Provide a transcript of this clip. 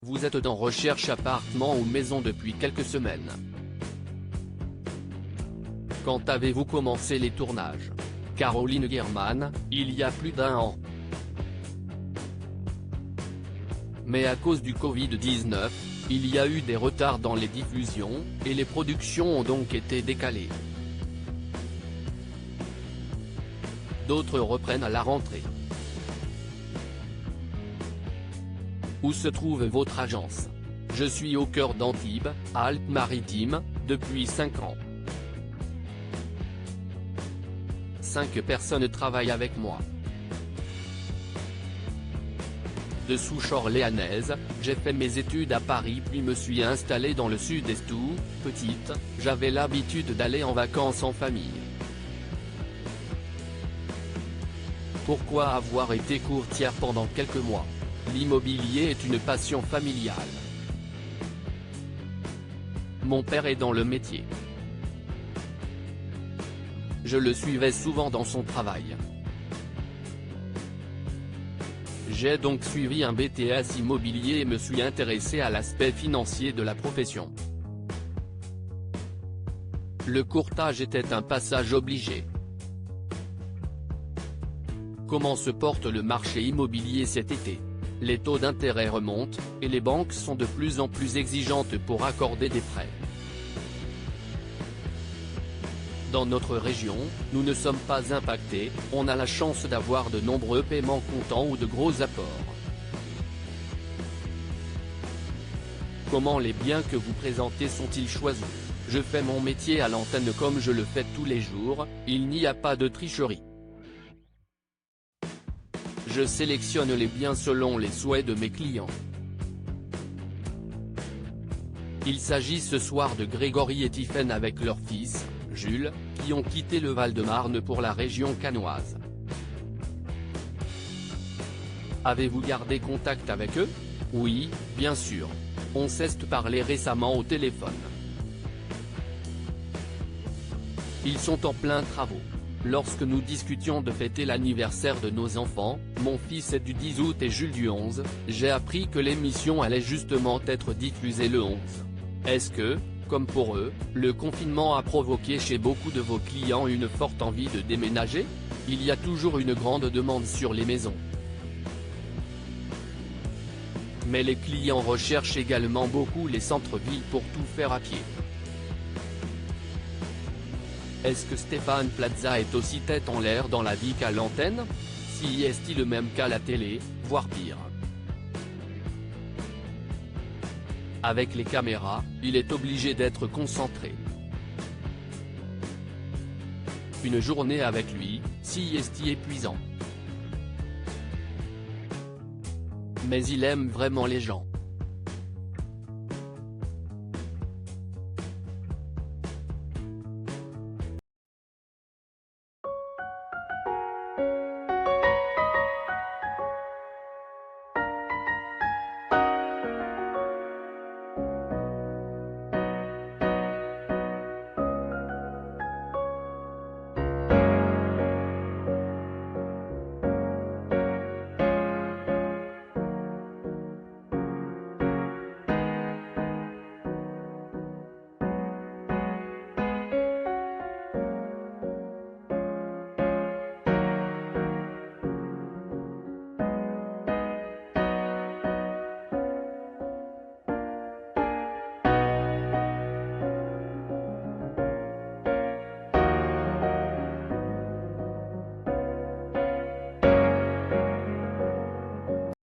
Vous êtes en recherche appartement ou maison depuis quelques semaines. Quand avez-vous commencé les tournages? Caroline Guerman, il y a plus d'un an. Mais à cause du Covid-19, il y a eu des retards dans les diffusions, et les productions ont donc été décalées. D'autres reprennent à la rentrée. Où se trouve votre agence? Je suis au cœur d'Antibes, à Alpes-Maritimes, depuis 5 ans. 5 personnes travaillent avec moi. De souche orléanaise, j'ai fait mes études à Paris puis me suis installé dans le sud-est où, petite, j'avais l'habitude d'aller en vacances en famille. Pourquoi avoir été courtière pendant quelques mois? L'immobilier est une passion familiale. Mon père est dans le métier. Je le suivais souvent dans son travail. J'ai donc suivi un BTS immobilier et me suis intéressé à l'aspect financier de la profession. Le courtage était un passage obligé. Comment se porte le marché immobilier cet été? Les taux d'intérêt remontent, et les banques sont de plus en plus exigeantes pour accorder des prêts. Dans notre région, nous ne sommes pas impactés, on a la chance d'avoir de nombreux paiements comptants ou de gros apports. Comment les biens que vous présentez sont-ils choisis? Je fais mon métier à l'antenne comme je le fais tous les jours, il n'y a pas de tricherie. Je sélectionne les biens selon les souhaits de mes clients. Il s'agit ce soir de Grégory et Tiffaine avec leur fils, Jules, qui ont quitté le Val-de-Marne pour la région cannoise. Avez-vous gardé contact avec eux? Oui, bien sûr. On s'est parlé récemment au téléphone. Ils sont en plein travaux. Lorsque nous discutions de fêter l'anniversaire de nos enfants, mon fils est du 10 août et Jules du 11, j'ai appris que l'émission allait justement être diffusée le 11. Est-ce que, comme pour eux, le confinement a provoqué chez beaucoup de vos clients une forte envie de déménager? Il y a toujours une grande demande sur les maisons. Mais les clients recherchent également beaucoup les centres-villes pour tout faire à pied. Est-ce que Stéphane Plaza est aussi tête en l'air dans la vie qu'à l'antenne? Si est-il le même qu'à la télé, voire pire? Avec les caméras, il est obligé d'être concentré. Une journée avec lui, si est épuisant. Mais il aime vraiment les gens.